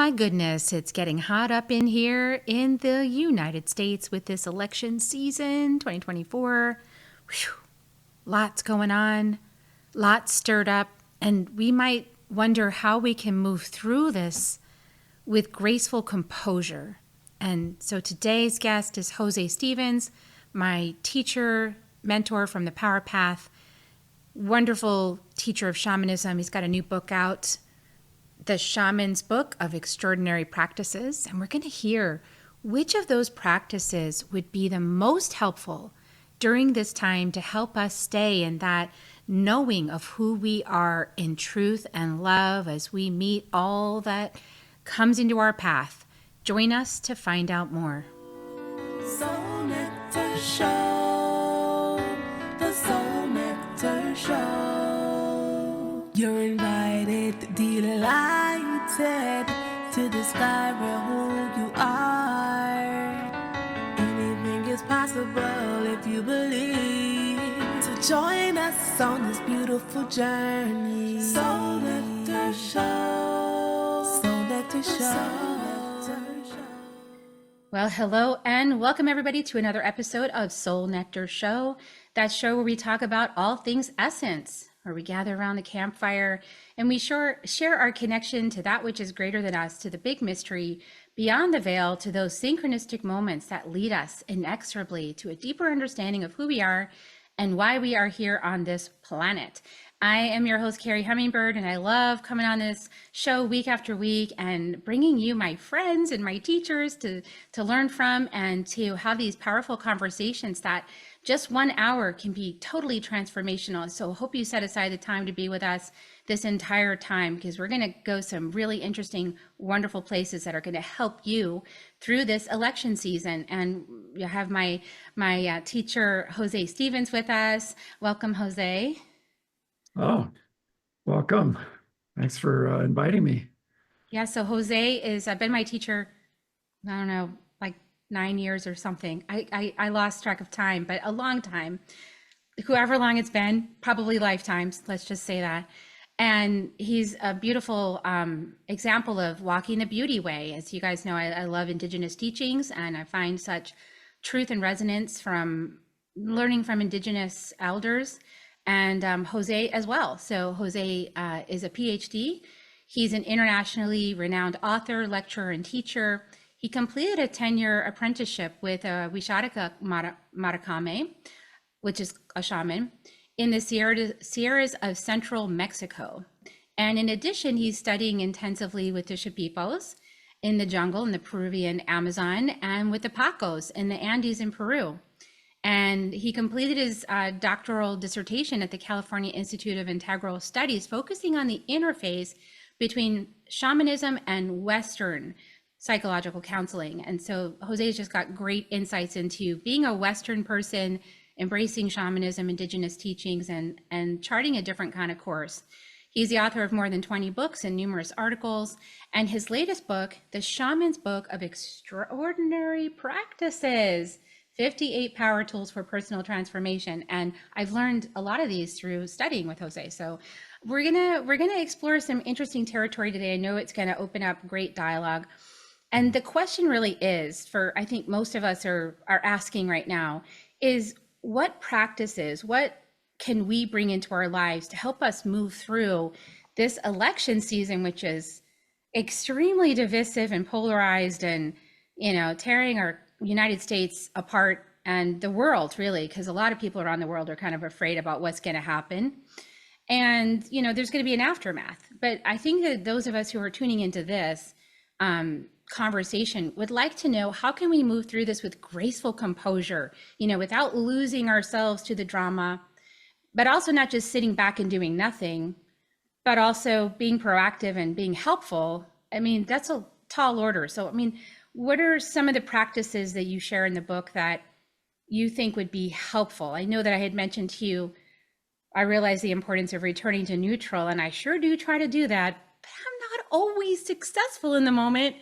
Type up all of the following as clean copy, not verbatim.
my goodness, it's getting hot up in here in the United States with this election season 2024. Whew. Lots going on, lots stirred up, and we might wonder how we can move through this with graceful composure. And so today's guest is Jose Stevens, my teacher, mentor from the Power Path, wonderful teacher of shamanism. He's got a new book out, The Shaman's Book of Extraordinary Practices. And we're going to hear which of those practices would be the most helpful during this time to help us stay in that knowing of who we are in truth and love as we meet all that comes into our path. Join us to find out more. Soul Nectar Show, the Soul Nectar Show. You're invited, delighted to discover who you are. Anything is possible if you believe. So join us on this beautiful journey. Soul Nectar Show, Soul Nectar Show. Well, hello and welcome everybody to another episode of Soul Nectar Show, that show where we talk about all things essence, where we gather around the campfire and we share our connection to that which is greater than us, to the big mystery beyond the veil, to those synchronistic moments that lead us inexorably to a deeper understanding of who we are and why we are here on this planet. I am your host, Carrie Hummingbird, and I love coming on this show week after week and bringing you my friends and my teachers to learn from and to have these powerful conversations that just 1 hour can be totally transformational. So I hope you set aside the time to be with us this entire time, because we're going to go some really interesting, wonderful places that are going to help you through this election season. And you have my teacher, Jose Stevens, with us. Welcome, Jose. Oh, welcome. Thanks for inviting me. Yeah, so Jose is been my teacher, I don't know, like 9 years or something. I lost track of time, but a long time. However long it's been, probably lifetimes, let's just say that. And he's a beautiful example of walking the beauty way. As you guys know, I love Indigenous teachings, and I find such truth and resonance from learning from Indigenous elders. And Jose as well. So Jose is a PhD. He's an internationally renowned author, lecturer, and teacher. He completed a 10-year apprenticeship with Wisharika Maracame, which is a shaman, in the Sierras of central Mexico. And in addition, he's studying intensively with the Shipipos in the jungle in the Peruvian Amazon, and with the Pacos in the Andes in Peru. And he completed his doctoral dissertation at the California Institute of Integral Studies, focusing on the interface between shamanism and Western psychological counseling. And so Jose's just got great insights into being a Western person, embracing shamanism, Indigenous teachings, and charting a different kind of course. He's the author of more than 20 books and numerous articles. And his latest book, The Shaman's Book of Extraordinary Practices, 58 power tools for personal transformation. And I've learned a lot of these through studying with Jose. So we're gonna explore some interesting territory today. I know it's gonna open up great dialogue. And the question really is, for I think most of us are asking right now, is what practices, what can we bring into our lives to help us move through this election season, which is extremely divisive and polarized, and tearing our United States apart, and the world really, because a lot of people around the world are kind of afraid about what's going to happen. And there's going to be an aftermath. But I think that those of us who are tuning into this conversation would like to know, how can we move through this with graceful composure, without losing ourselves to the drama, but also not just sitting back and doing nothing, but also being proactive and being helpful. I mean, that's a tall order. So, what are some of the practices that you share in the book that you think would be helpful? I know that I had mentioned to you, I realize the importance of returning to neutral, and I sure do try to do that, but I'm not always successful in the moment.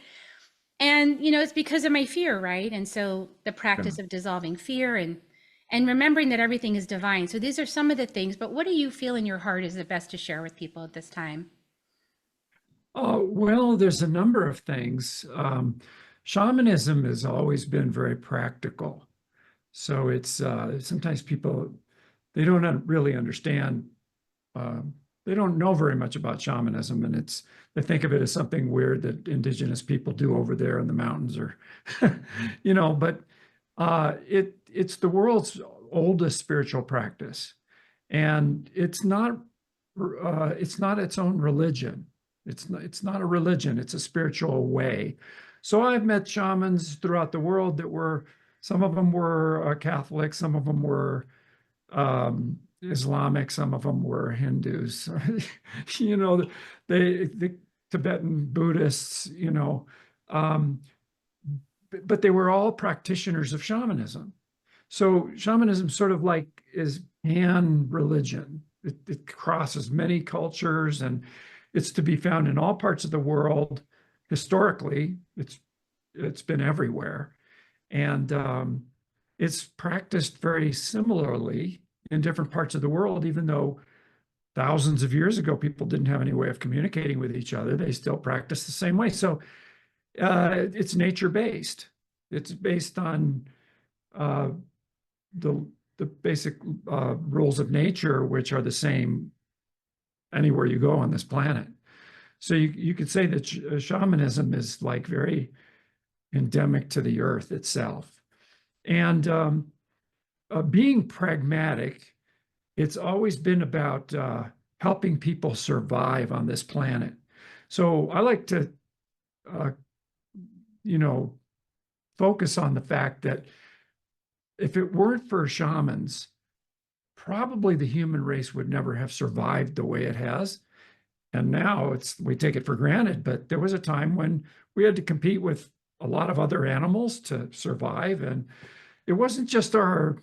And, it's because of my fear, right? And so the practice of dissolving fear and remembering that everything is divine. So these are some of the things, but what do you feel in your heart is the best to share with people at this time? Well, there's a number of things. Shamanism has always been very practical. So it's sometimes people they don't really understand. Uh, they don't know very much about shamanism, and they think of it as something weird that indigenous people do over there in the mountains, or But it's the world's oldest spiritual practice, and it's not its own religion. It's not a religion. It's a spiritual way. So I've met shamans throughout the world that were some of them were Catholic, some of them were Islamic, some of them were Hindus. you know, the Tibetan Buddhists. Um, but they were all practitioners of shamanism. So shamanism sort of like is pan religion. It crosses many cultures and it's to be found in all parts of the world. Historically, it's been everywhere. And it's practiced very similarly in different parts of the world, even though thousands of years ago, people didn't have any way of communicating with each other. They still practice the same way. So it's nature-based. It's based on uh, the basic rules of nature, which are the same anywhere you go on this planet. So you could say that shamanism is like very endemic to the earth itself. And being pragmatic, it's always been about helping people survive on this planet. So I like to, focus on the fact that if it weren't for shamans, probably the human race would never have survived the way it has. And now we take it for granted, but there was a time when we had to compete with a lot of other animals to survive. And it wasn't just our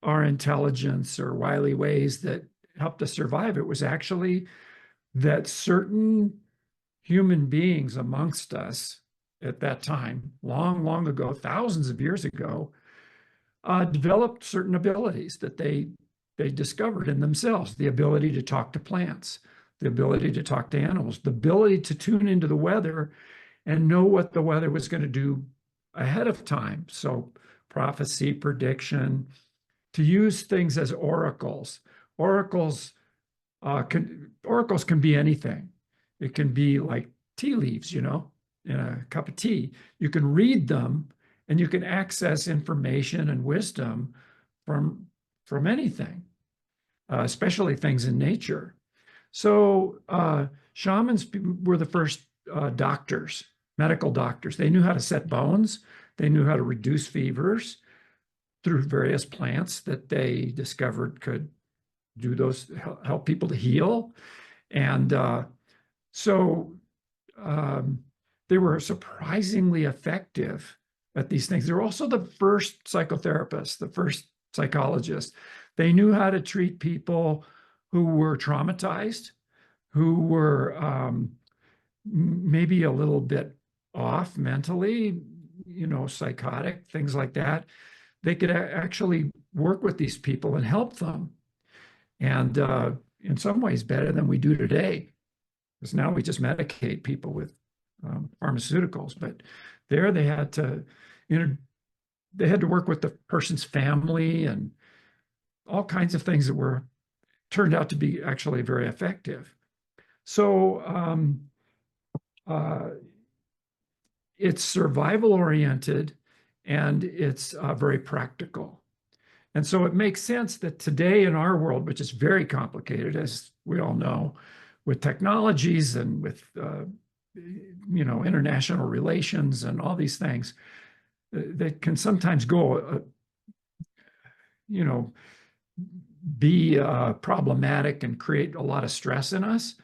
intelligence or wily ways that helped us survive. It was actually that certain human beings amongst us at that time, long, long ago, thousands of years ago, developed certain abilities that they discovered in themselves: the ability to talk to plants, the ability to talk to animals, the ability to tune into the weather and know what the weather was going to do ahead of time. So prophecy, prediction, to use things as oracles. Oracles can be anything. It can be like tea leaves, in a cup of tea. You can read them and you can access information and wisdom from anything, especially things in nature. So shamans were the first doctors, medical doctors. They knew how to set bones. They knew how to reduce fevers through various plants that they discovered could do those, help people to heal. And so they were surprisingly effective at these things. They were also the first psychotherapists, the first psychologists. They knew how to treat people who were traumatized, who were maybe a little bit off mentally, psychotic, things like that. They could actually work with these people and help them. And in some ways better than we do today, because now we just medicate people with pharmaceuticals. But there they had to, they had to work with the person's family and all kinds of things that turned out to be actually very effective. So it's survival oriented and it's very practical. And so it makes sense that today in our world, which is very complicated, as we all know, with technologies and with international relations and all these things that can sometimes go, be problematic and create a lot of stress in us,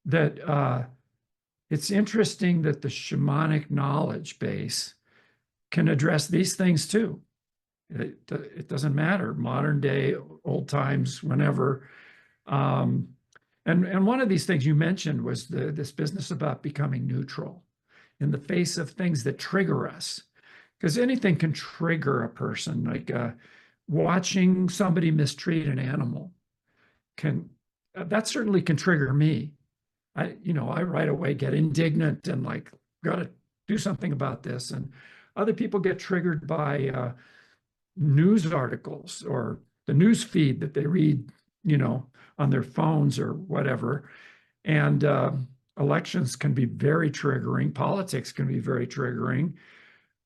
that it's interesting that the shamanic knowledge base can address these things too. It doesn't matter, modern day, old times, whenever. And one of these things you mentioned was this business about becoming neutral in the face of things that trigger us. Because anything can trigger a person, like watching somebody mistreat an animal that certainly can trigger me. I right away get indignant and like, got to do something about this. And other people get triggered by news articles or the news feed that they read, on their phones or whatever. And elections can be very triggering. Politics can be very triggering,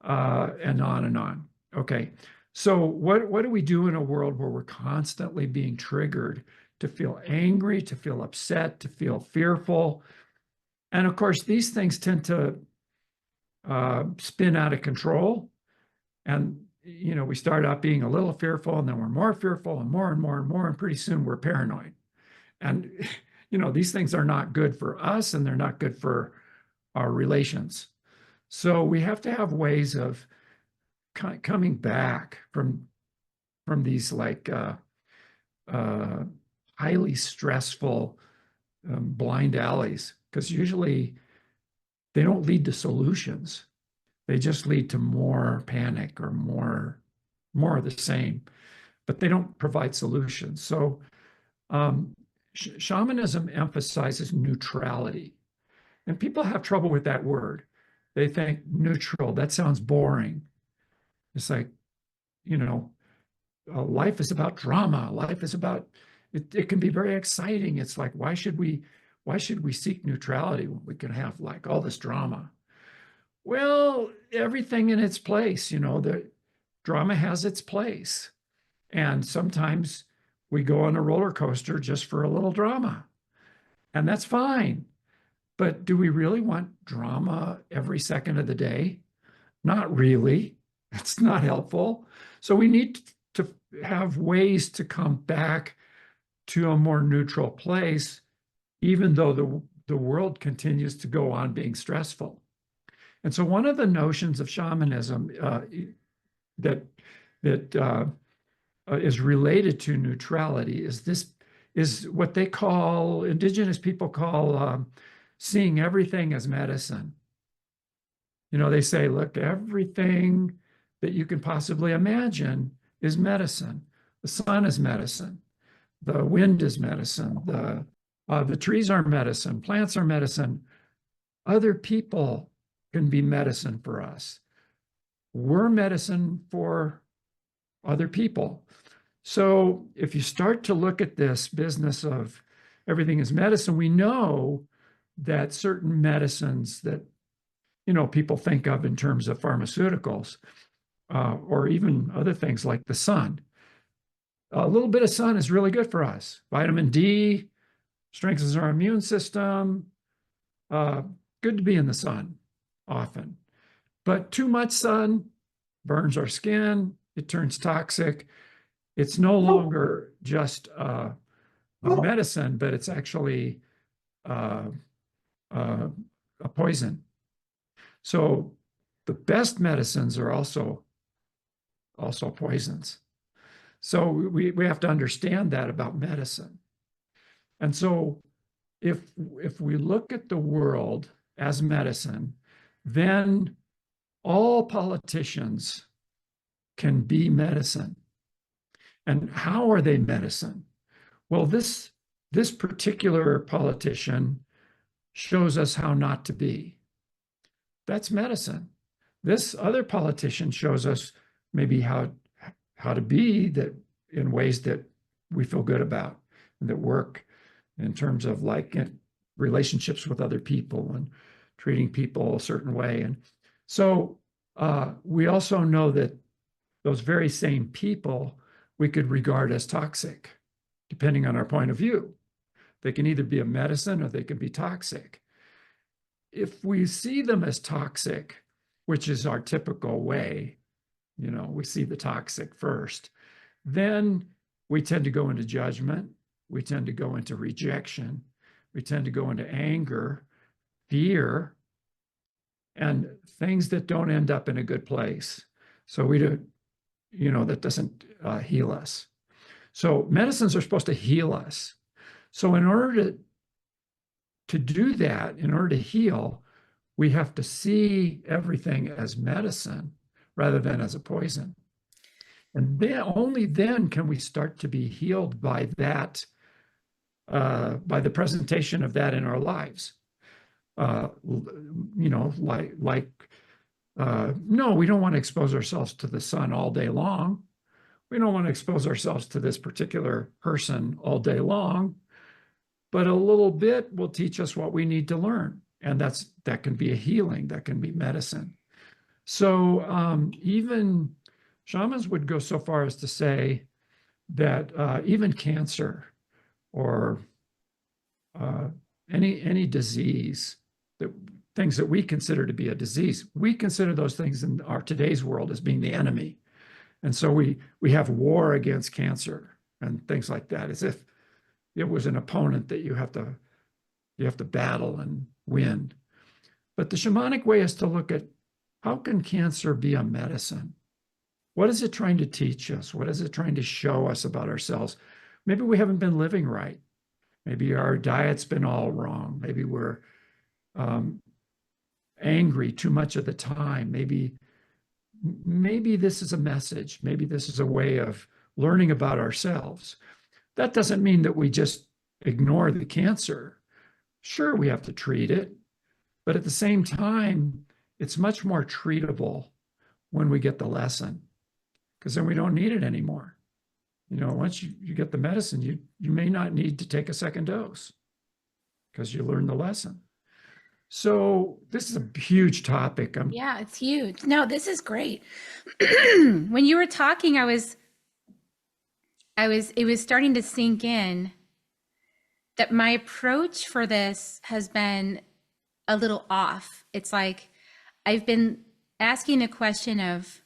and on and on. Okay. So what do we do in a world where we're constantly being triggered to feel angry, to feel upset, to feel fearful? And of course, these things tend to spin out of control. And, we start out being a little fearful, and then we're more fearful and more and more and more. And pretty soon we're paranoid. And, these things are not good for us, and they're not good for our relations. So we have to have ways of coming back from these like highly stressful blind alleys, because usually they don't lead to solutions. They just lead to more panic or more of the same, but they don't provide solutions. So shamanism emphasizes neutrality, and people have trouble with that word. They think neutral, that sounds boring. It's like, life is about drama. Life is about, it can be very exciting. It's like, why should we seek neutrality when we can have like all this drama? Well, everything in its place, the drama has its place. And sometimes we go on a roller coaster just for a little drama, and that's fine. But do we really want drama every second of the day? Not really. It's not helpful. So we need to have ways to come back to a more neutral place, even though the world continues to go on being stressful. And so one of the notions of shamanism that is related to neutrality is what they call, indigenous people call, seeing everything as medicine. They say, look, everything that you can possibly imagine is medicine. The sun is medicine. The wind is medicine. The trees are medicine. Plants are medicine. Other people can be medicine for us. We're medicine for other people. So if you start to look at this business of everything is medicine, we know that certain medicines that people think of in terms of pharmaceuticals, or even other things like the sun. A little bit of sun is really good for us. Vitamin D strengthens our immune system. Good to be in the sun often. But too much sun burns our skin. It turns toxic. It's no longer just a medicine, but it's actually a poison. So the best medicines are also poisons. So we have to understand that about medicine. And so if we look at the world as medicine, then all politicians can be medicine. And how are they medicine? Well, this particular politician shows us how not to be. That's medicine. This other politician shows us maybe how to be that in ways that we feel good about and that work in terms of like relationships with other people and treating people a certain way. And so we also know that those very same people we could regard as toxic, depending on our point of view. They can either be a medicine or they can be toxic. If we see them as toxic, which is our typical way, we see the toxic first, then we tend to go into judgment. We tend to go into rejection. We tend to go into anger, fear, and things that don't end up in a good place. So we do, that doesn't heal us. So medicines are supposed to heal us. So in order to do that, in order to heal, we have to see everything as medicine rather than as a poison. And then only then can we start to be healed by that by the presentation of that in our lives. You know, no, we don't want to expose ourselves to the sun all day long. We don't want to expose ourselves to this particular person all day long, but a little bit will teach us what we need to learn. And that can be a healing, that can be medicine. So even shamans would go so far as to say that even cancer or any disease, that things that we consider to be a disease, we consider those things in our today's world as being the enemy. And so we have war against cancer and things like that, as if it was an opponent that you have to battle and win. But the shamanic way is to look at, how can cancer be a medicine? What is it trying to teach us? What is it trying to show us about ourselves? Maybe we haven't been living right. Maybe our diet's been all wrong. Maybe we're angry too much of the time. Maybe this is a message. Maybe this is a way of learning about ourselves. That doesn't mean that we just ignore the cancer. Sure, we have to treat it, but at the same time, it's much more treatable when we get the lesson, because then we don't need it anymore. You know, once you get the medicine, you may not need to take a second dose because you learned the lesson. So this is a huge topic. Yeah, it's huge. No, this is great. When you were talking, it was starting to sink in that my approach for this has been a little off. It's like I've been asking the question of,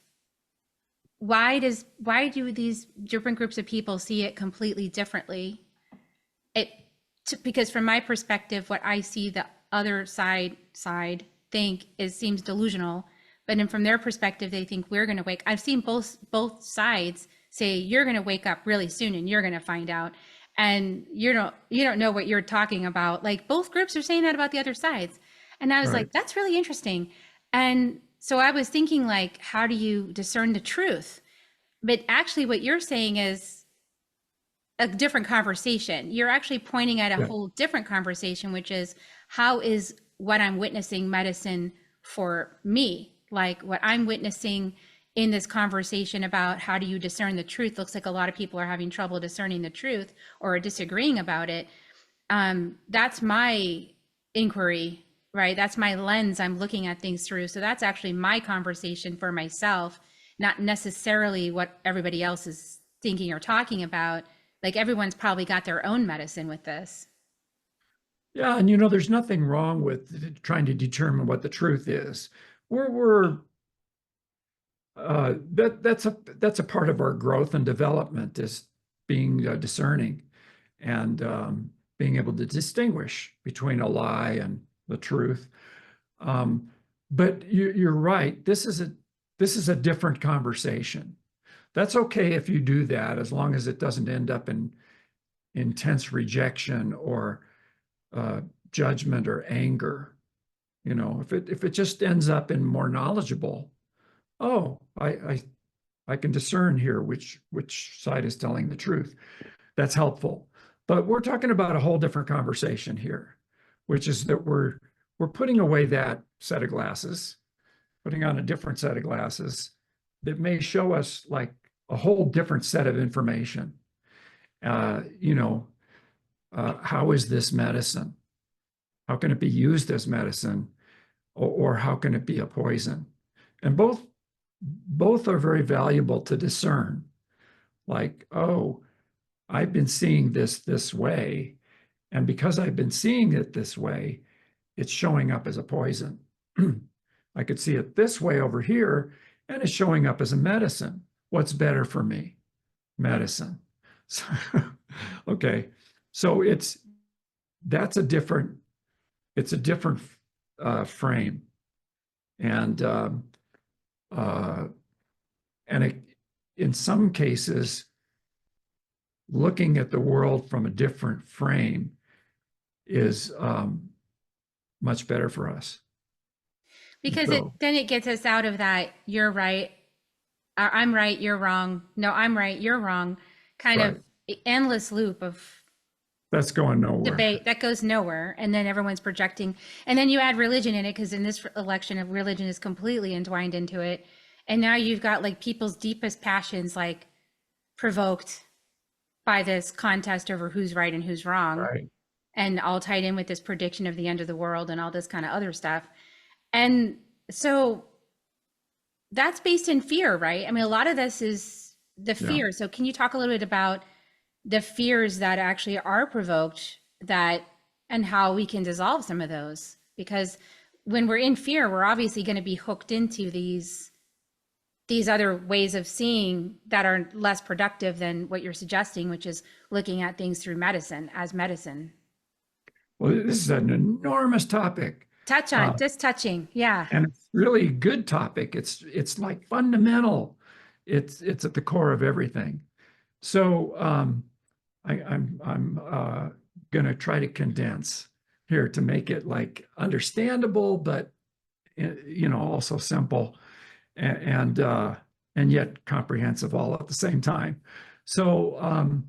why do these different groups of people see it completely differently? Because from my perspective, what I see the other side think seems delusional, but then from their perspective, they think we're going to wake. I've seen both sides say you're going to wake up really soon and you're going to find out, and you don't know what you're talking about. Like, both groups are saying that about the other sides, and I was like, that's really interesting. And so I was thinking, like, how do you discern the truth? But actually what you're saying is a different conversation. You're actually pointing at a whole different conversation, which is, how is what I'm witnessing medicine for me? Like, what I'm witnessing in this conversation about how do you discern the truth, looks like a lot of people are having trouble discerning the truth or disagreeing about it. That's my inquiry, right? That's my lens I'm looking at things through. So that's actually my conversation for myself, not necessarily what everybody else is thinking or talking about. Like, everyone's probably got their own medicine with this. Yeah, and there's nothing wrong with trying to determine what the truth is. That's a part of our growth and development, is being discerning and being able to distinguish between a lie and the truth. But you're right. This is a different conversation. That's okay if you do that, as long as it doesn't end up in intense rejection or judgment or anger. If it just ends up in more knowledgeable, oh, I can discern here which side is telling the truth. That's helpful. But we're talking about a whole different conversation here, which is that we're putting away that set of glasses, putting on a different set of glasses that may show us like a whole different set of information. How is this medicine? How can it be used as medicine, or how can it be a poison? And both are very valuable to discern. Like, oh, I've been seeing this way, and because I've been seeing it this way, it's showing up as a poison. I could see it this way over here, and it's showing up as a medicine. What's better for me? Medicine. So, okay, so it's a different frame, and in some cases, looking at the world from a different frame is much better for us. Because then it gets us out of that, you're right, I'm right, you're wrong. No, I'm right, you're wrong. Kind of endless loop of. That's going nowhere. debate that goes nowhere, and then everyone's projecting, and then you add religion in it, because in this election of religion is completely entwined into it, and now you've got like people's deepest passions like provoked by this contest over who's right and who's wrong, Right. and all tied in with this prediction of the end of the world and all this kind of other stuff. And so that's based in fear, right? I mean, a lot of this is the fear. So can you talk a little bit about the fears that actually are provoked, that, and how we can dissolve some of those? Because when we're in fear, we're obviously going to be hooked into these other ways of seeing that are less productive than what you're suggesting, which is looking at things through medicine, as medicine. Well, this is an enormous topic. Touch on, just touching, yeah. And it's really a good topic. It's like fundamental. It's at the core of everything. So I'm going to try to condense here to make it like understandable, but also simple and yet comprehensive all at the same time. So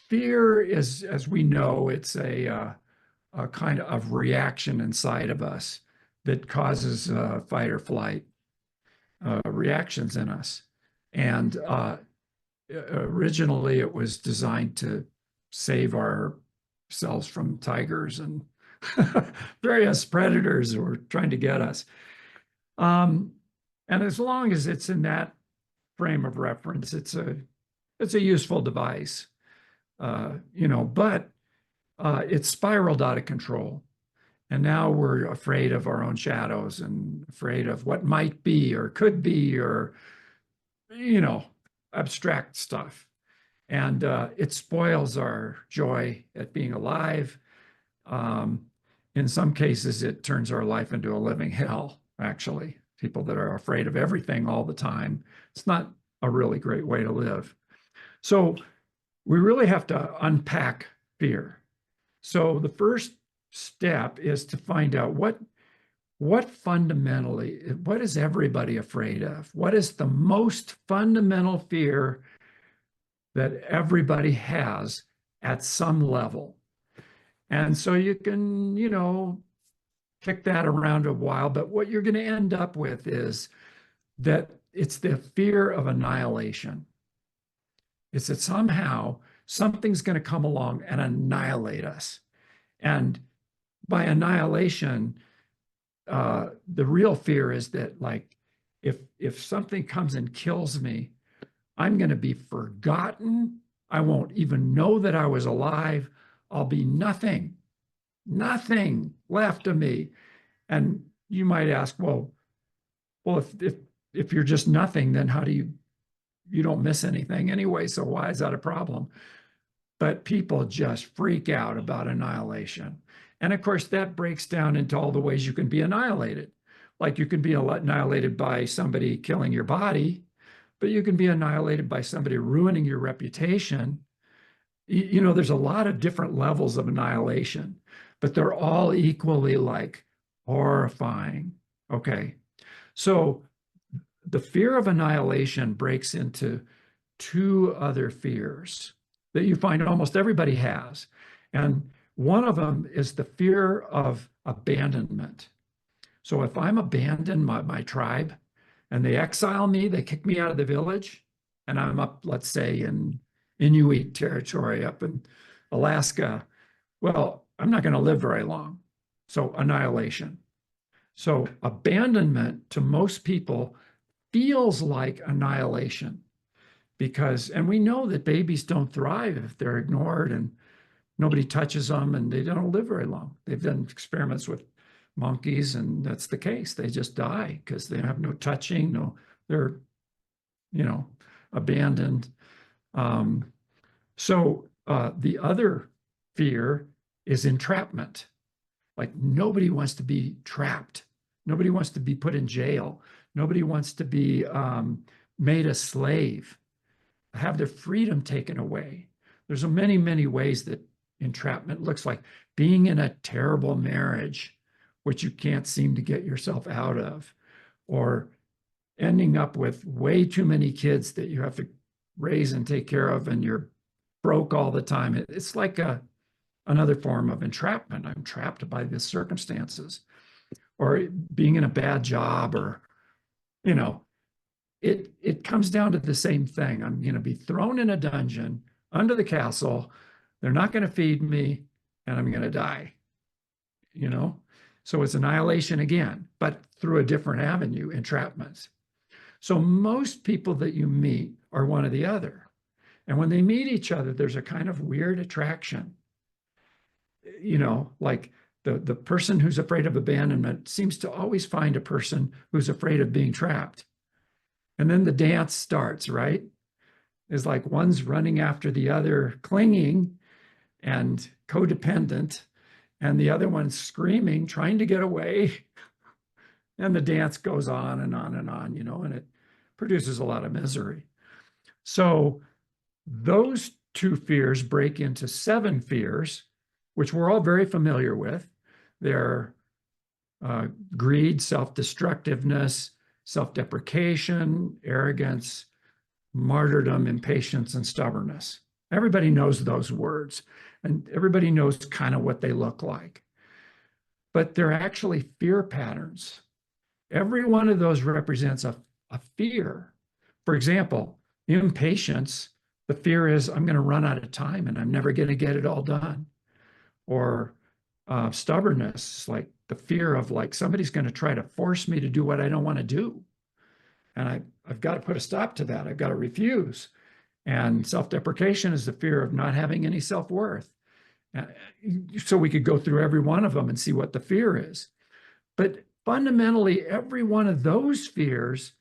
fear is, as we know, it's a kind of reaction inside of us that causes fight or flight reactions in us. And originally it was designed to save ourselves from tigers and various predators who were trying to get us. And as long as it's in that frame of reference, it's a useful device, but it's spiraled out of control. And now we're afraid of our own shadows and afraid of what might be or could be, or, abstract stuff. And it spoils our joy at being alive. In some cases, it turns our life into a living hell, actually. People that are afraid of everything all the time. It's not a really great way to live. So we really have to unpack fear. So the first step is to find out what fundamentally, what is everybody afraid of? What is the most fundamental fear that everybody has at some level? And so you can, kick that around a while, but what you're going to end up with is that it's the fear of annihilation. It's that somehow something's going to come along and annihilate us. And by annihilation, the real fear is that, like, if something comes and kills me, I'm going to be forgotten. I won't even know that I was alive. I'll be nothing left of me. And you might ask, well, if you're just nothing, then how do you don't miss anything anyway, so why is that a problem? But people just freak out about annihilation. And of course, that breaks down into all the ways you can be annihilated. Like, you can be annihilated by somebody killing your body, but you can be annihilated by somebody ruining your reputation. There's a lot of different levels of annihilation, but they're all equally like horrifying. Okay. So the fear of annihilation breaks into two other fears that you find almost everybody has. And one of them is the fear of abandonment. So if I'm abandoned by my tribe and they exile me, they kick me out of the village, and I'm up, let's say, in Inuit territory up in Alaska, well, I'm not going to live very long. So annihilation. So abandonment to most people feels like annihilation, because, and we know that babies don't thrive if they're ignored and nobody touches them, and they don't live very long. They've done experiments with monkeys, and that's the case. They just die because they have no touching, they're, abandoned. So the other fear is entrapment. Like, nobody wants to be trapped. Nobody wants to be put in jail. Nobody wants to be made a slave, have their freedom taken away. There's many, many ways that entrapment looks like. Being in a terrible marriage, which you can't seem to get yourself out of, or ending up with way too many kids that you have to raise and take care of, and you're broke all the time. It's like another form of entrapment. I'm trapped by the circumstances, or being in a bad job, or, you know, it comes down to the same thing. I'm going to be thrown in a dungeon under the castle. They're not going to feed me, and I'm going to die, you know? So it's annihilation again, but through a different avenue, entrapments. So most people that you meet are one or the other. And when they meet each other, there's a kind of weird attraction. You know, like the person who's afraid of abandonment seems to always find a person who's afraid of being trapped. And then the dance starts, right? It's like one's running after the other, clinging and codependent, and the other one's screaming, trying to get away. And the dance goes on and on and on, you know, and it produces a lot of misery. So those two fears break into 7 fears, which we're all very familiar with. They're greed, self-destructiveness, self-deprecation, arrogance, martyrdom, impatience, and stubbornness. Everybody knows those words, and everybody knows kind of what they look like. But they're actually fear patterns. Every one of those represents a fear. For example, impatience, the fear is I'm going to run out of time and I'm never going to get it all done. Or stubbornness, like the fear of like somebody's going to try to force me to do what I don't want to do. And I've got to put a stop to that. I've got to refuse. And self-deprecation is the fear of not having any self-worth. So we could go through every one of them and see what the fear is. But fundamentally, every one of those fears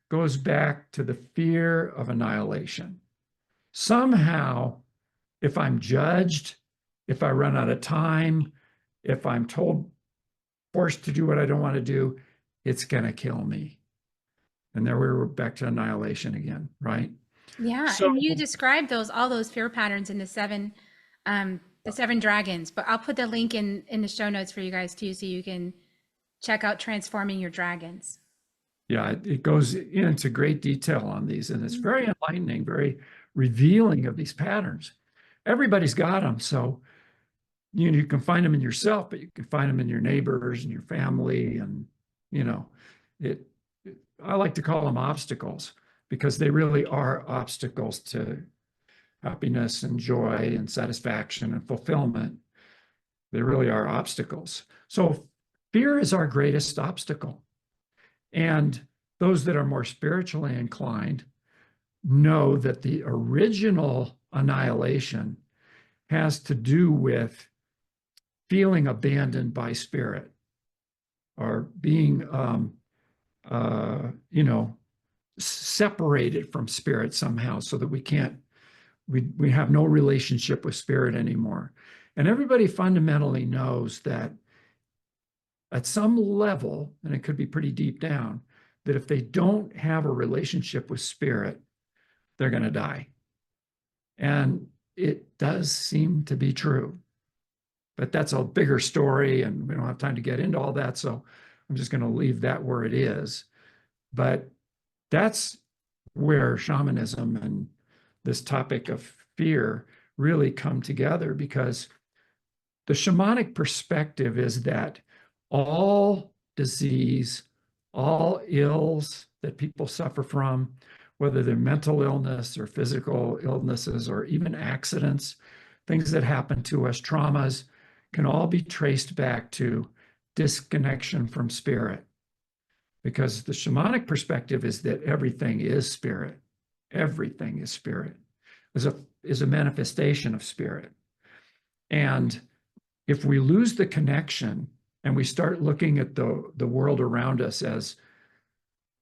goes back to the fear of annihilation. Somehow, if I'm judged, if I run out of time, if I'm forced to do what I don't want to do, it's going to kill me. And there we were back to annihilation again, right? Yeah, So, and you described all those fear patterns in the 7 dragons, but I'll put the link in the show notes for you guys too, so you can check out Transforming Your Dragons. yeah, it goes into great detail on these, and it's very enlightening, very revealing of these patterns. Everybody's got them, so you can find them in yourself, but you can find them in your neighbors and your family, and you know, I like to call them obstacles because they really are obstacles to happiness and joy and satisfaction and fulfillment. They really are obstacles. So fear is our greatest obstacle. And those that are more spiritually inclined know that the original annihilation has to do with feeling abandoned by spirit, or being, separated from spirit somehow, so that we have no relationship with spirit anymore. And everybody fundamentally knows that at some level, and it could be pretty deep down, that if they don't have a relationship with spirit, they're going to die. And it does seem to be true. But that's a bigger story, and we don't have time to get into all that. So I'm just going to leave that where it is. But that's where shamanism and this topic of fear really come together, because the shamanic perspective is that all disease, all ills that people suffer from, whether they're mental illness or physical illnesses or even accidents, things that happen to us, traumas, can all be traced back to disconnection from spirit. Because the shamanic perspective is that everything is spirit. Everything is spirit, is a manifestation of spirit. And if we lose the connection and we start looking at the world around us as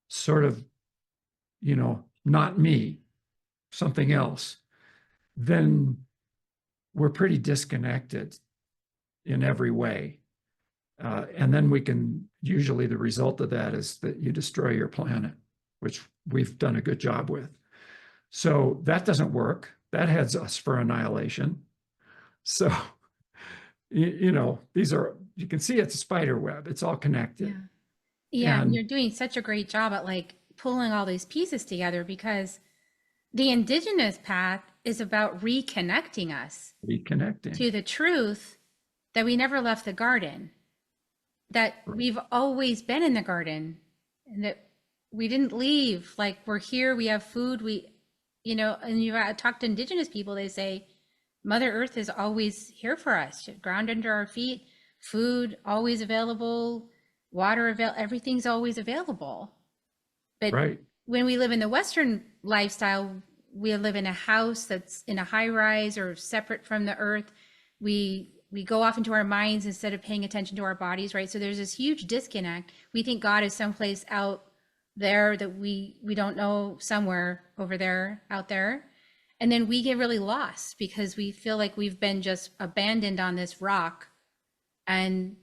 sort of, not me, something else, then we're pretty disconnected in every way. And then usually the result of that is that you destroy your planet, which we've done a good job with. So that doesn't work. That heads us for annihilation. So, these are, you can see it's a spider web. It's all connected. Yeah, and And you're doing such a great job at like pulling all these pieces together, because the indigenous path is about reconnecting us reconnecting. to the truth that we never left the garden, that we've always been in the garden, and that we didn't leave. Like, we're here, we have food, and you talk to indigenous people, they say Mother Earth is always here for us, ground under our feet, food always available, water available, everything's always available. But Right. when we live in the Western lifestyle, we live in a house that's in a high rise or separate from the earth. We go off into our minds instead of paying attention to our bodies, right? So there's this huge disconnect. We think God is someplace out there that we don't know, somewhere over there, out there. And then we get really lost because we feel like we've been just abandoned on this rock. And,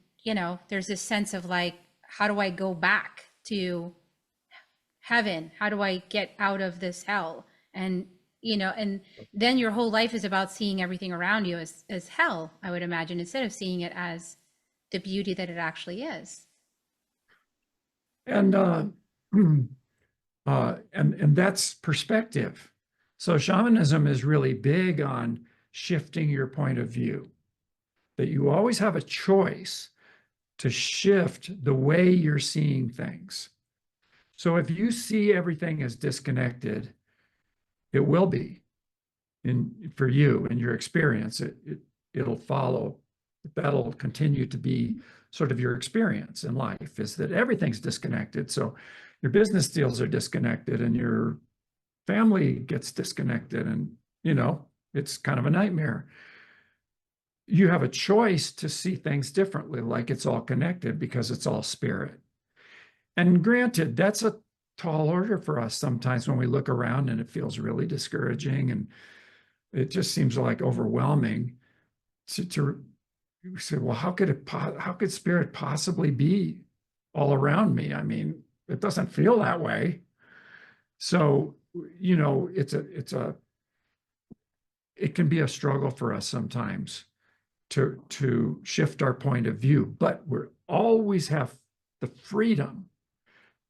there's this sense of like, how do I go back to heaven? How do I get out of this hell? And and then your whole life is about seeing everything around you as hell, I would imagine, instead of seeing it as the beauty that it actually is. And and that's perspective. So shamanism is really big on shifting your point of view, that you always have a choice to shift the way you're seeing things. So if you see everything as disconnected, it will be for you in your experience. It'll follow. That'll continue to be sort of your experience in life, is that everything's disconnected. So your business deals are disconnected and your family gets disconnected, and it's kind of a nightmare. You have a choice to see things differently, like it's all connected because it's all spirit. And granted, that's a tall order for us sometimes when we look around and it feels really discouraging and it just seems like overwhelming to say, well, how could spirit possibly be all around me? I mean, it doesn't feel that way. So, it can be a struggle for us sometimes to shift our point of view, but we always have the freedom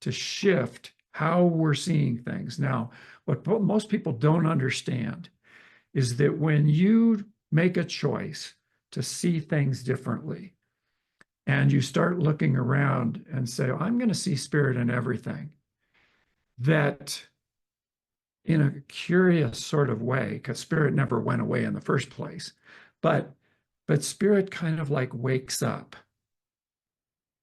to shift how we're seeing things. Now, what most people don't understand is that when you make a choice to see things differently and you start looking around and say, I'm going to see spirit in everything, that in a curious sort of way, because spirit never went away in the first place, but spirit kind of like wakes up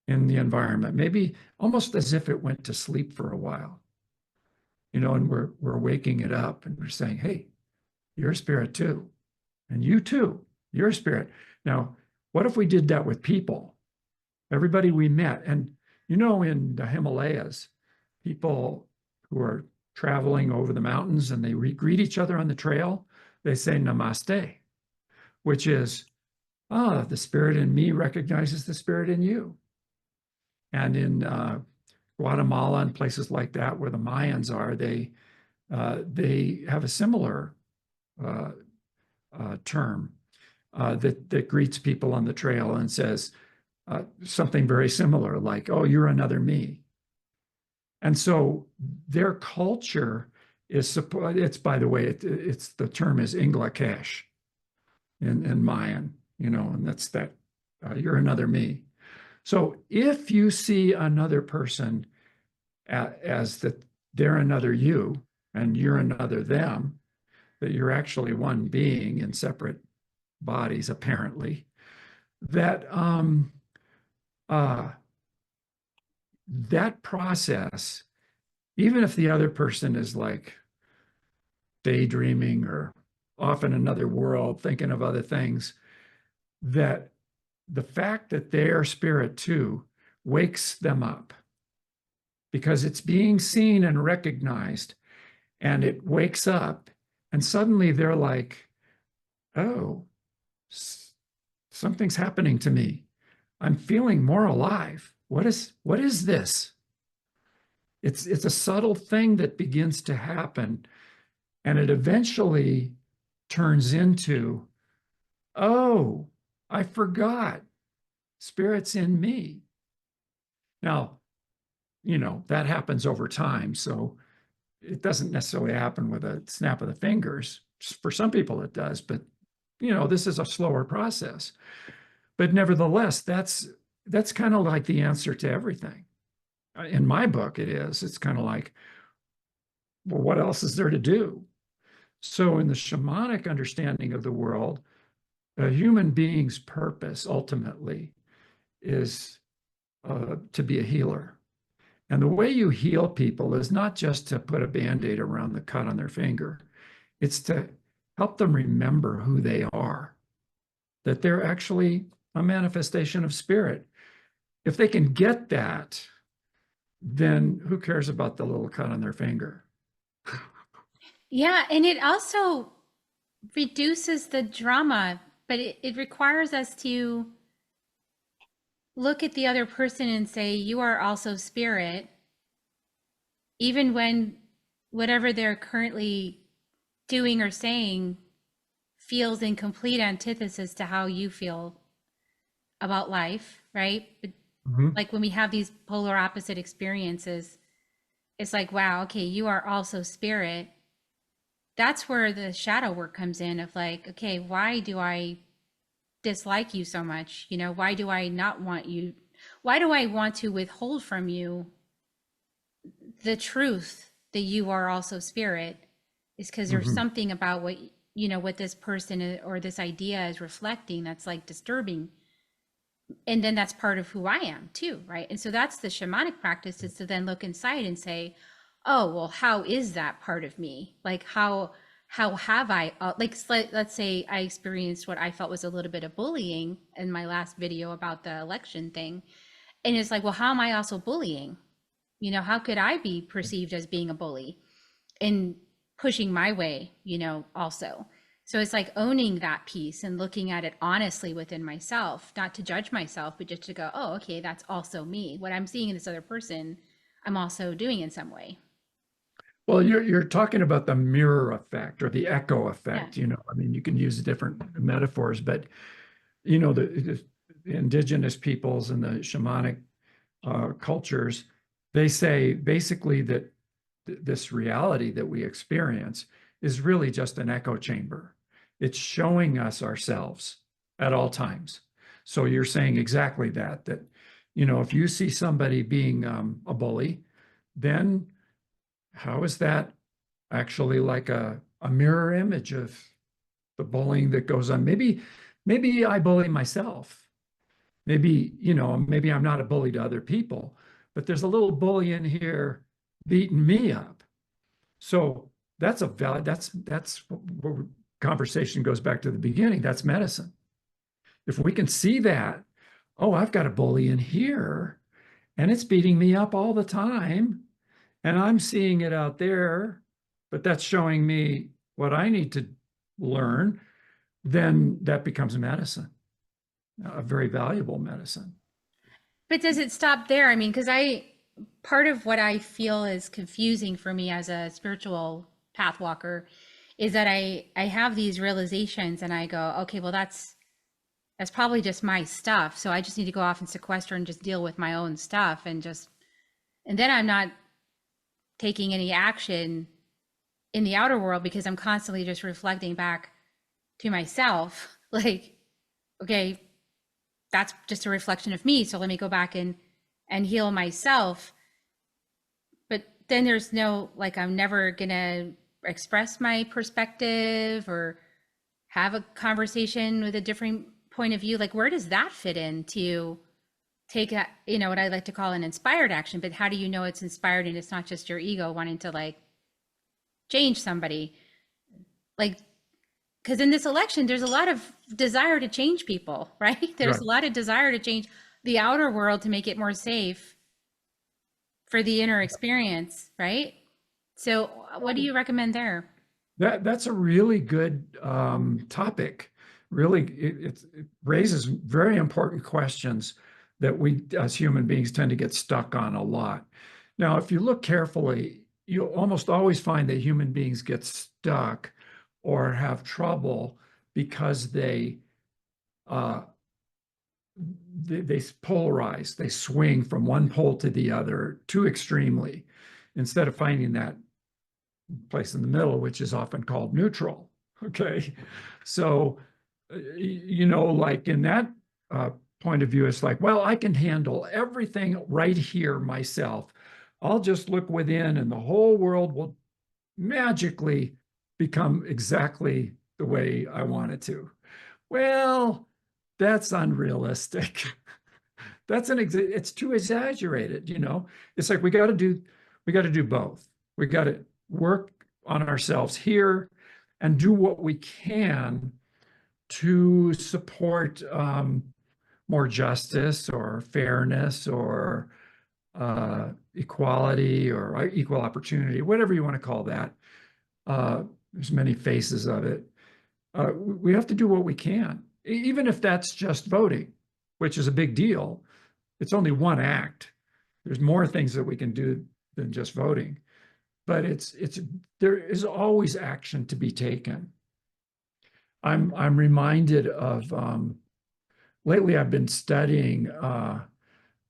in the environment, maybe almost as if it went to sleep for a while, and we're waking it up and we're saying, hey, you're a spirit too. And you too, you're a spirit. Now, what if we did that with people? Everybody we met. And in the Himalayas, people who are traveling over the mountains and they greet each other on the trail, they say namaste, which is, the spirit in me recognizes the spirit in you. And in Guatemala and places like that where the Mayans are, they have a similar term that greets people on the trail and says something very similar, like, oh, you're another me. And so their culture it's, by the way, it's the term is Inglakesh in Mayan, and that's that, you're another me. So if you see another person as that they're another you and you're another them, that you're actually one being in separate bodies, apparently, that that process, even if the other person is like daydreaming or off in another world thinking of other things, that the fact that they're spirit too wakes them up because it's being seen and recognized, and it wakes up, and suddenly they're like, oh, something's happening to me. I'm feeling more alive. What is this? It's a subtle thing that begins to happen, and it eventually turns into, oh, I forgot. Spirit's in me. Now, that happens over time, so it doesn't necessarily happen with a snap of the fingers, For some people it does, but this is a slower process. But nevertheless, that's kind of like the answer to everything. In my book, it is. It's kind of like, well, what else is there to do? So in the shamanic understanding of the world, a human being's purpose ultimately is to be a healer. And the way you heal people is not just to put a Band-Aid around the cut on their finger. It's to help them remember who they are, that they're actually a manifestation of spirit. If they can get that, then who cares about the little cut on their finger? Yeah, and it also reduces the drama, but it requires us to look at the other person and say, you are also spirit, even when whatever they're currently doing or saying feels in complete antithesis to how you feel about life, right? But like when we have these polar opposite experiences, it's like, wow, okay, you are also spirit. That's where the shadow work comes in of like, okay, why do I dislike you so much? Why do I not want you? Why do I want to withhold from you the truth that you are also spirit? Is because there's something about what this person or this idea is reflecting that's like disturbing. And then that's part of who I am too, right? And so that's the shamanic practice, is to then look inside and say, oh, well, how is that part of me? Like how have I, let's say I experienced what I felt was a little bit of bullying in my last video about the election thing. And it's like, well, how am I also bullying? How could I be perceived as being a bully and pushing my way, also? So it's like owning that piece and looking at it honestly within myself, not to judge myself, but just to go, oh, okay, that's also me. What I'm seeing in this other person, I'm also doing in some way. Well, you're talking about the mirror effect or the echo effect. Yeah. I mean, you can use different metaphors, but the indigenous peoples and the shamanic cultures, they say basically that this reality that we experience is really just an echo chamber. It's showing us ourselves at all times. So you're saying exactly that if you see somebody being a bully, then how is that actually like a mirror image of the bullying that goes on? Maybe I bully myself. Maybe I'm not a bully to other people, but there's a little bully in here beating me up. So that's where conversation goes back to the beginning. That's medicine. If we can see that, oh, I've got a bully in here and it's beating me up all the time, and I'm seeing it out there, but that's showing me what I need to learn, then that becomes medicine, a very valuable medicine. But does it stop there? I mean, because part of what I feel is confusing for me as a spiritual path walker is that I have these realizations and I go, okay, well, that's probably just my stuff. So I just need to go off and sequester and just deal with my own stuff and then I'm not taking any action in the outer world because I'm constantly just reflecting back to myself. Like, okay, that's just a reflection of me. So let me go back and heal myself. But then there's no, like, I'm never gonna express my perspective or have a conversation with a different point of view. Like, where does that fit in to take a, what I like to call an inspired action? But how do you know it's inspired and it's not just your ego wanting to like change somebody? Like, because in this election, there's a lot of desire to change people, right? There's a lot of desire to change the outer world to make it more safe for the inner experience, right? So what do you recommend there? That's a really good topic. Really, it raises very important questions that we as human beings tend to get stuck on a lot. Now, if you look carefully, you'll almost always find that human beings get stuck or have trouble because they polarize, they swing from one pole to the other too extremely, instead of finding that place in the middle, which is often called neutral. Okay. So, you know, like in that point of view, it's like, well, I can handle everything right here myself. I'll just look within and the whole world will magically become exactly the way I want it to. Well, that's unrealistic. It's too exaggerated, you know. It's like we got to do both. We got to work on ourselves here and do what we can to support more justice or fairness or equality or equal opportunity, whatever you want to call that. There's many faces of it. We have to do what we can, even if that's just voting, which is a big deal. It's only one act. There's more things that we can do than just voting, but there is always action to be taken. I'm reminded of lately I've been studying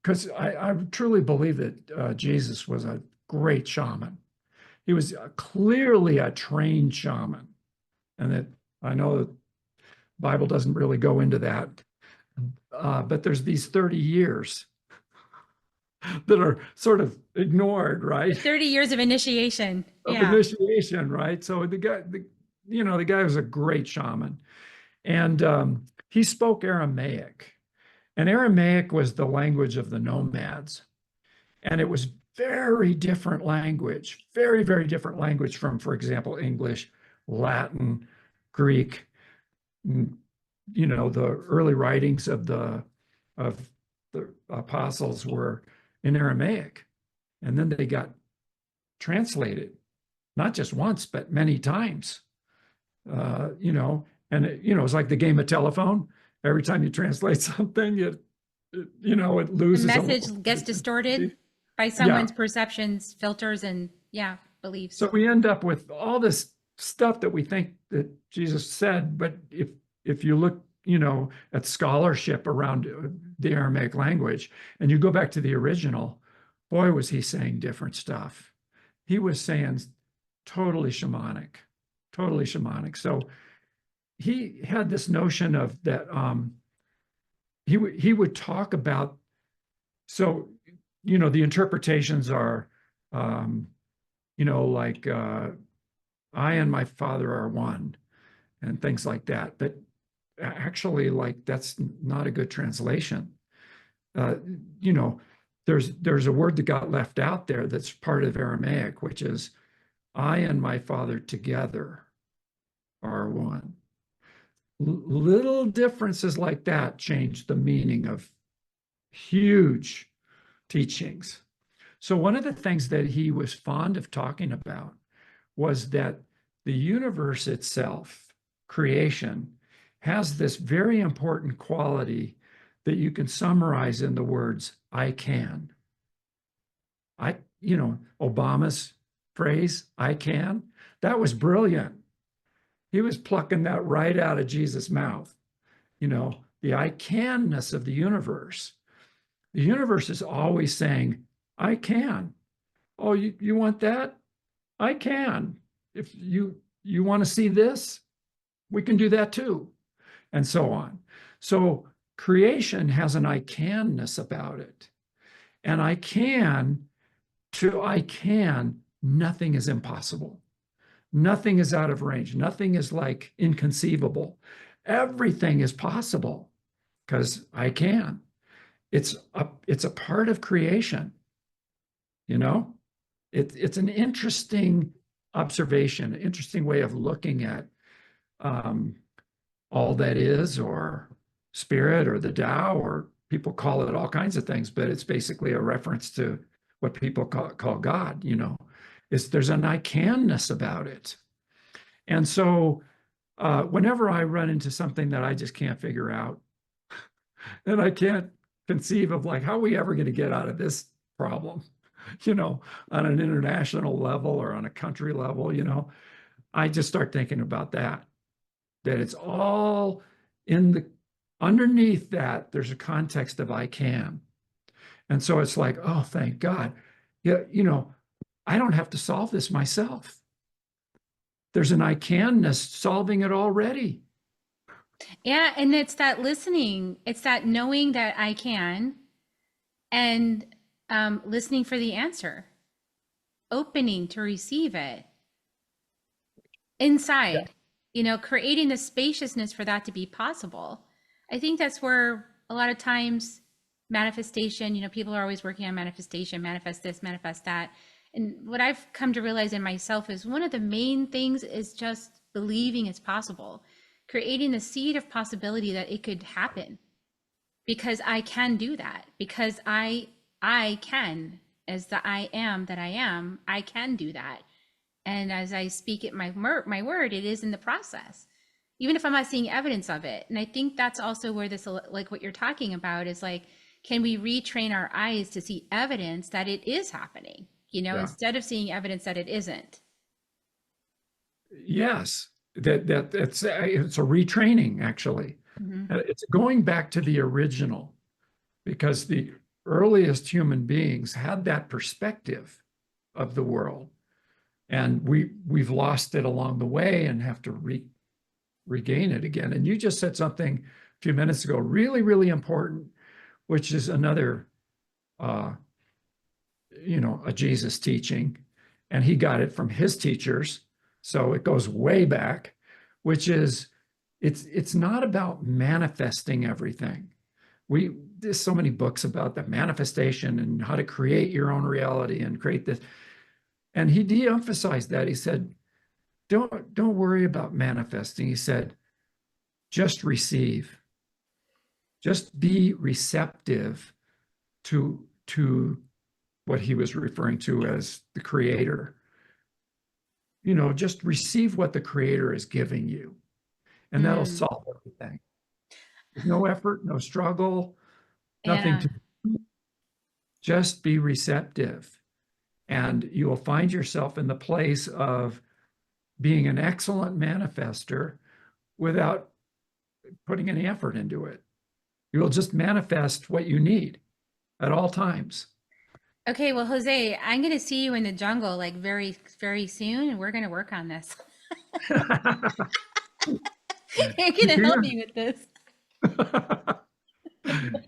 because I truly believe that Jesus was a great shaman. He was clearly a trained shaman, and that I know the Bible doesn't really go into that, but there's these 30 years that are sort of ignored, right? 30 years of initiation. Of Yeah. initiation, right? So the guy was a great shaman, and he spoke Aramaic, and Aramaic was the language of the nomads, and it was very different language, very, very different language from, for example, English, Latin, Greek. You know, the early writings of the apostles were in Aramaic, and then they got translated, not just once, but many times. You know, and it's like the game of telephone. Every time you translate something, it The loses. message gets distorted by someone's perceptions, filters, and beliefs. So we end up with all this stuff that we think that Jesus said, but if you look, at scholarship around the Aramaic language, and you go back to the original, boy, was he saying different stuff. He was saying totally shamanic, totally shamanic. So he had this notion of that. He would talk about. So the interpretations are, like I and my Father are one, and things like that. But actually, like, that's not a good translation. There's a word that got left out there that's part of Aramaic, which is I and my Father together are one. Little differences like that change the meaning of huge teachings. So one of the things that he was fond of talking about was that the universe itself, creation, has this very important quality that you can summarize in the words, I can. Obama's phrase, I can, that was brilliant. He was plucking that right out of Jesus' mouth. The I canness of the universe. The universe is always saying, I can. Oh, you want that? I can. If you want to see this, we can do that too, and so on. So creation has an I canness about it. And I can, nothing is impossible. Nothing is out of range. Nothing is like inconceivable. Everything is possible because I can. It's a part of creation. It's an interesting observation, an interesting way of looking at all that is, or spirit, or the Tao, or people call it all kinds of things, but it's basically a reference to what people call God. There's an I canness about it. And so whenever I run into something that I just can't figure out, and I can't conceive of, like, how are we ever going to get out of this problem, on an international level or on a country level, I just start thinking about that it's all underneath that, there's a context of I can. And so it's like, oh, thank God. Yeah, I don't have to solve this myself. there's an I canness solving it already. Yeah, and it's that listening, it's that knowing that I can, and listening for the answer, opening to receive it inside, creating the spaciousness for that to be possible. I think that's where a lot of times manifestation, people are always working on manifestation, manifest this, manifest that. And what I've come to realize in myself is one of the main things is just believing it's possible, creating the seed of possibility that it could happen, because I can do that, because I can, as the I am that I can do that. And as I speak it, my word, it is in the process, even if I'm not seeing evidence of it. And I think that's also where this, like what you're talking about, is like, can we retrain our eyes to see evidence that it is happening, Yeah. instead of seeing evidence that it isn't? Yes, it's a retraining, actually. It's going back to the original, because the earliest human beings had that perspective of the world, and we've lost it along the way and have to regain it again. And you just said something a few minutes ago, really, really important, which is another, a Jesus teaching, and he got it from his teachers. So it goes way back, which is, it's not about manifesting everything. There's so many books about the manifestation and how to create your own reality and create this. And he de-emphasized that. He said, don't worry about manifesting. He said, just receive. Just be receptive to what he was referring to as the creator. Just receive what the creator is giving you, and that'll solve everything. No effort, no struggle, nothing Anna, to do. Just be receptive, and you will find yourself in the place of being an excellent manifester without putting any effort into it. You will just manifest what you need at all times. okay, well, Jose, I'm going to see you in the jungle like very, very soon, and we're going to work on this. You're going to help me with this.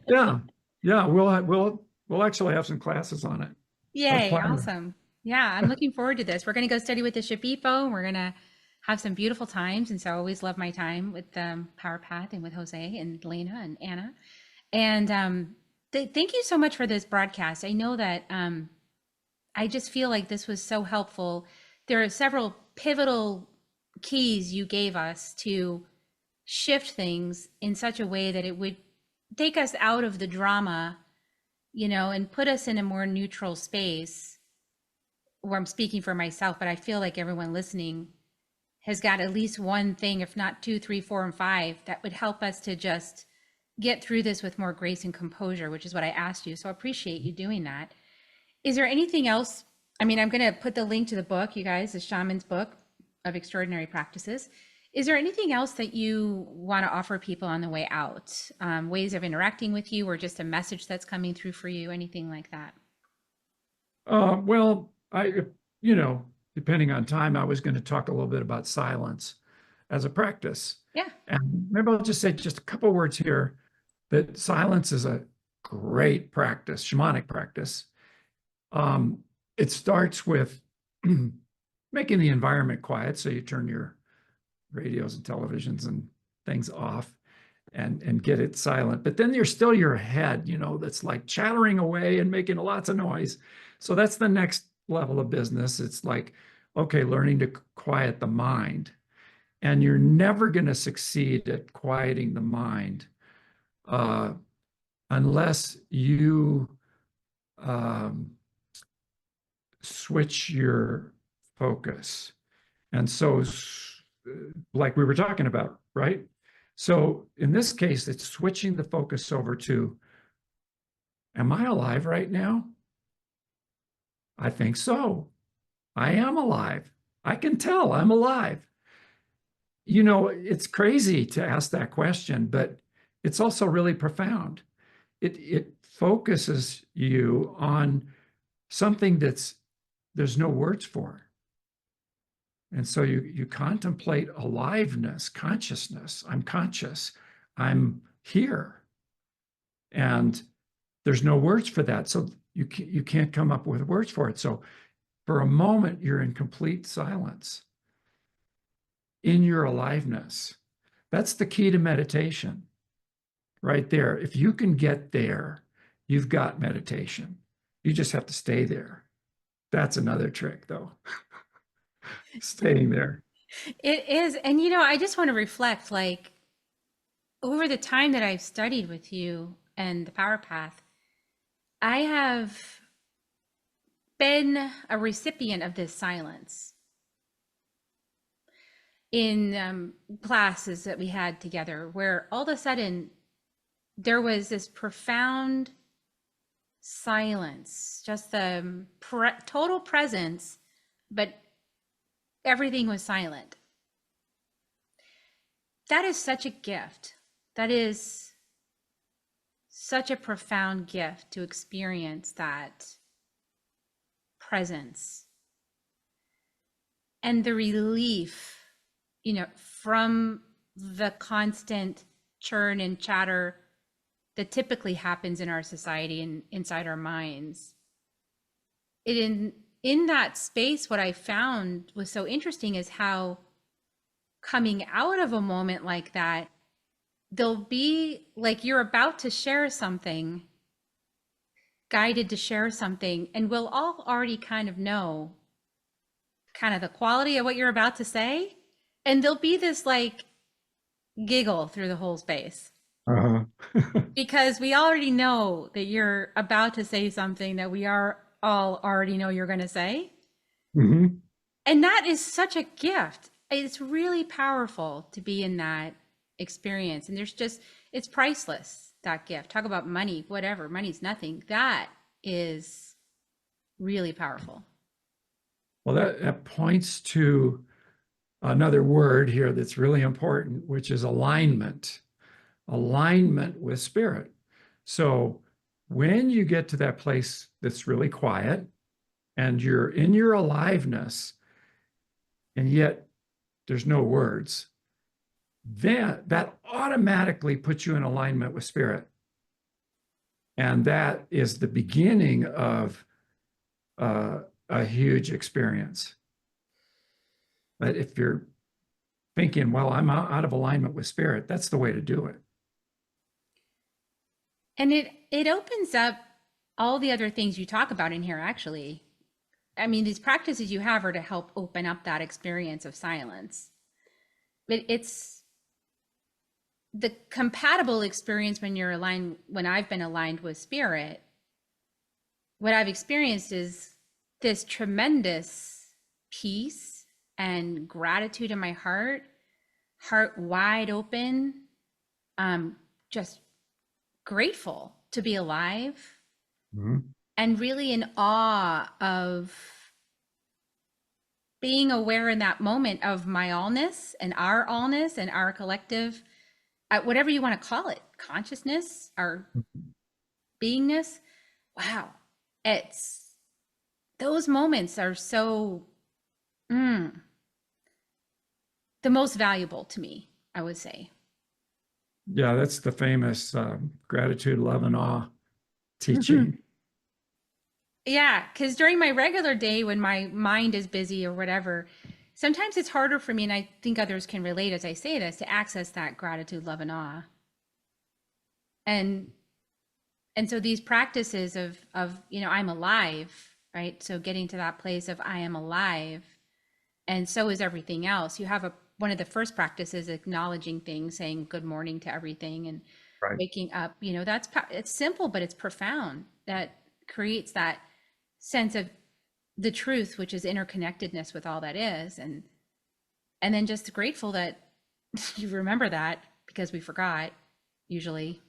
Yeah, yeah, we'll actually have some classes on it. Yay, awesome. Yeah, I'm looking forward to this. We're going to go study with the Shipipo, and we're going to have some beautiful times. And so I always love my time with Power Path and with Jose and Lena and Anna. And thank you so much for this broadcast. I know that I just feel like this was so helpful. There are several pivotal keys you gave us to shift things in such a way that it would take us out of the drama, and put us in a more neutral space, where I'm speaking for myself, but I feel like everyone listening has got at least one thing, if not 2, 3, 4, and 5, that would help us to just get through this with more grace and composure, which is what I asked you. So I appreciate you doing that. Is there anything else? I mean, I'm going to put the link to the book, you guys, the Shaman's Book of Extraordinary Practices. Is there anything else that you want to offer people on the way out? Ways of interacting with you, or just a message that's coming through for you, anything like that? Well, depending on time, I was going to talk a little bit about silence as a practice. Yeah. And maybe I'll just say just a couple of words here, that silence is a great practice, shamanic practice. It starts with making the environment quiet. So you turn your radios and televisions and things off and get it silent. But then there's still your head, that's like chattering away and making lots of noise. So that's the next level of business. It's like, okay, learning to quiet the mind. And you're never going to succeed at quieting the mind unless you switch your focus. And so, like we were talking about, right? So in this case, it's switching the focus over to, am I alive right now? I think so. I am alive. I can tell I'm alive. It's crazy to ask that question, but it's also really profound. It focuses you on something there's no words for. And so you contemplate aliveness, consciousness. I'm conscious. I'm here. And there's no words for that. So you can't come up with words for it. So for a moment, you're in complete silence in your aliveness. That's the key to meditation right there. If you can get there, you've got meditation. You just have to stay there. That's another trick, though. Staying there. It is. And, you know, I just want to reflect, like, over the time that I've studied with you and the Power Path, I have been a recipient of this silence in classes that we had together, where all of a sudden there was this profound silence, just the total presence, but everything was silent. That is such a gift. That is such a profound gift to experience that presence and the relief, you know, from the constant churn and chatter that typically happens in our society and inside our minds. In that space, what I found was so interesting is how coming out of a moment like that, there'll be like you're about to share something, guided to share something, and we'll all already kind of know kind of the quality of what you're about to say. And there'll be this like giggle through the whole space. Uh-huh. Because we already know that you're about to say something that we are all already know you're going to say. Mm-hmm. And that is such a gift. It's really powerful to be in that experience. And there's just, it's priceless, that gift. Talk about money, whatever. Money's nothing. That is really powerful. Well, that points to another word here that's really important, which is alignment. Alignment with spirit. So when you get to that place that's really quiet and you're in your aliveness and yet there's no words, then that automatically puts you in alignment with spirit. And that is the beginning of a huge experience. But if you're thinking, well, I'm out of alignment with spirit, that's the way to do it. And it opens up all the other things you talk about in here, actually. I mean, these practices you have are to help open up that experience of silence. But it's the compatible experience when you're aligned, when I've been aligned with spirit. What I've experienced is this tremendous peace and gratitude in my heart wide open, just grateful to be alive, Mm-hmm. and really in awe of being aware in that moment of my allness and our collective, whatever you want to call it, consciousness, our beingness. Wow. Those moments are so, the most valuable to me, I would say. Yeah, that's the famous gratitude, love, and awe teaching. Yeah, because during my regular day, when my mind is busy or whatever, sometimes it's harder for me, and I think others can relate as I say this, to access that gratitude, love, and awe. And so these practices of I'm alive, right? So getting to that place of I am alive, and so is everything else. You have one of the first practices, acknowledging things, saying good morning to everything, and Right. waking up. It's simple, but it's profound. That creates that sense of the truth, which is interconnectedness with all that is, and then just grateful that you remember that, because we forgot usually.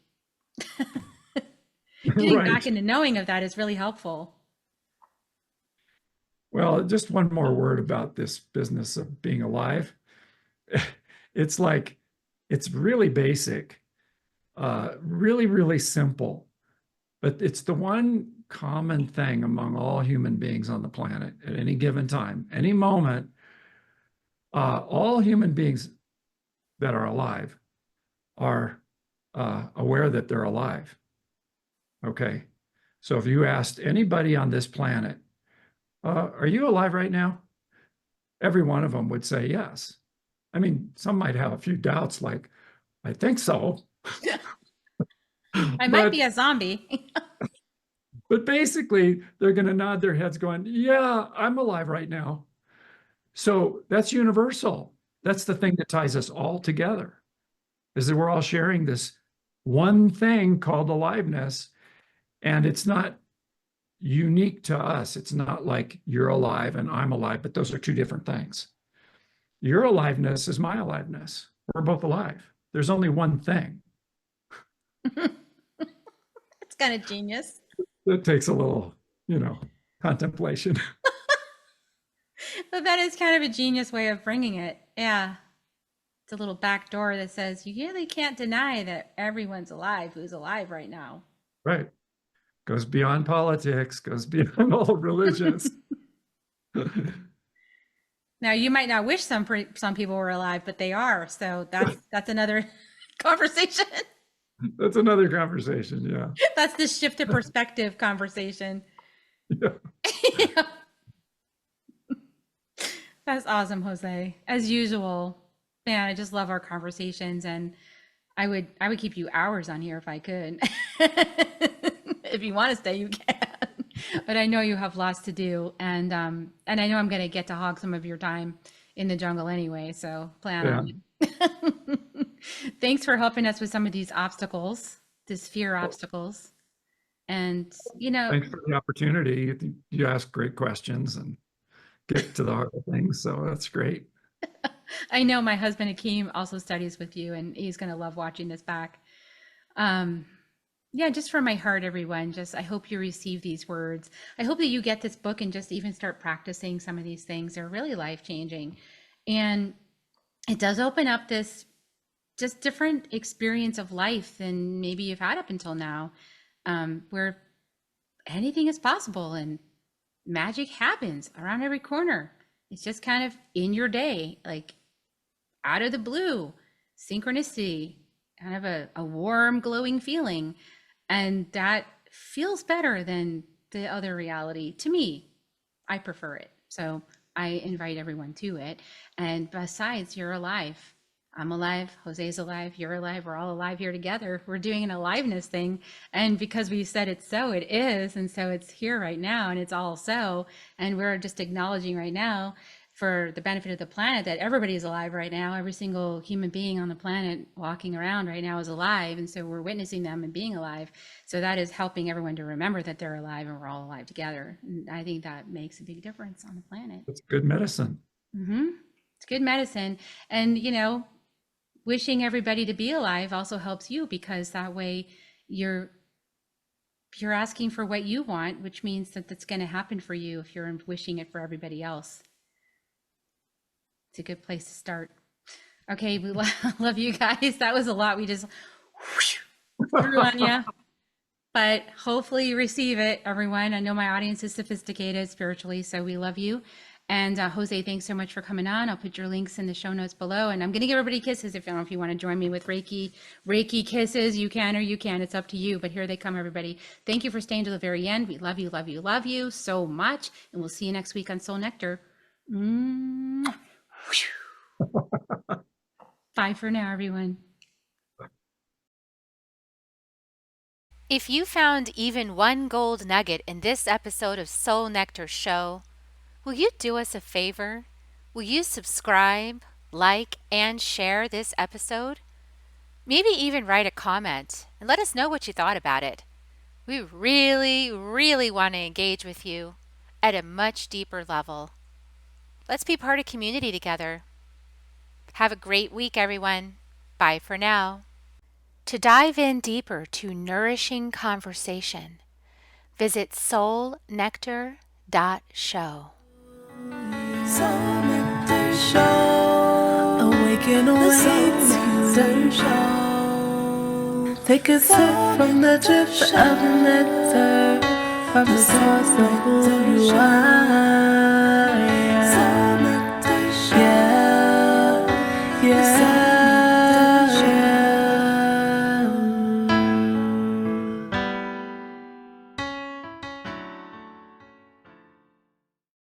Getting Right. back into knowing of that is really helpful. Well, just one more word about this business of being alive. It's like, it's really basic, really, really simple, but it's the one common thing among all human beings on the planet at any given time, any moment. All human beings that are alive are aware that they're alive. Okay. So if you asked anybody on this planet, are you alive right now? Every one of them would say yes. I mean, some might have a few doubts, like, I think so. I might be a zombie. But basically, they're going to nod their heads going, yeah, I'm alive right now. So that's universal. That's the thing that ties us all together, is that we're all sharing this one thing called aliveness. And it's not unique to us. It's not like you're alive and I'm alive, but those are two different things. Your aliveness is my aliveness. We're both alive. There's only one thing. It's kind of genius. It takes a little, contemplation. But that is kind of a genius way of bringing it. Yeah. It's a little back door that says you really can't deny that everyone's alive who's alive right now. Right. Goes beyond politics, goes beyond all religions. Now, you might not wish some people were alive, but they are. So that's another conversation. That's another conversation. Yeah. That's the shift of perspective conversation. Yeah. Yeah. That's awesome, Jose. As usual, man, I just love our conversations, and I would keep you hours on here if I could. If you want to stay, you can. But I know you have lots to do, and I know I'm going to get to hog some of your time in the jungle anyway. So plan on it. Thanks for helping us with some of these obstacles, these fear obstacles, and thanks for the opportunity. You ask great questions and get to the heart of things, so that's great. I know my husband Akeem also studies with you, and he's going to love watching this back. Yeah, just from my heart, everyone, I hope you receive these words. I hope that you get this book and just even start practicing some of these things. They're really life-changing. And it does open up this just different experience of life than maybe you've had up until now, where anything is possible and magic happens around every corner. It's just kind of in your day, like out of the blue, synchronicity, kind of a warm, glowing feeling. And that feels better than the other reality. To me, I prefer it. So I invite everyone to it. And besides, you're alive. I'm alive. Jose's alive. You're alive. We're all alive here together. We're doing an aliveness thing. And because we said it's so, it is. And so it's here right now, and it's all so. And we're just acknowledging right now, for the benefit of the planet, that everybody's alive right now. Every single human being on the planet walking around right now is alive. And so we're witnessing them and being alive. So that is helping everyone to remember that they're alive and we're all alive together. And I think that makes a big difference on the planet. It's good medicine. It's good medicine. And, wishing everybody to be alive also helps you, because that way you're asking for what you want, which means that that's going to happen for you if you're wishing it for everybody else. It's a good place to start. Okay, we love you guys. That was a lot. We just threw on you, but hopefully you receive it, everyone. I know my audience is sophisticated spiritually, so we love you. And Jose, thanks so much for coming on. I'll put your links in the show notes below, and I'm going to give everybody kisses. If you want to join me with Reiki kisses, you can or you can. It's up to you. But here they come, everybody. Thank you for staying to the very end. We love you, love you, love you so much, and we'll see you next week on Soul Nectar. Bye for now, everyone. If you found even one gold nugget in this episode of Soul Nectar Show, will you do us a favor? Will you subscribe, like, and share this episode? Maybe even write a comment and let us know what you thought about it. We really, really want to engage with you at a much deeper level. Let's be part of community together. Have a great week, everyone. Bye for now. To dive in deeper to nourishing conversation, visit soulnectar.show. Soul Nectar Show. Awaken, Nectar Show. Take a sip from the drip of nectar, from the source of who you are.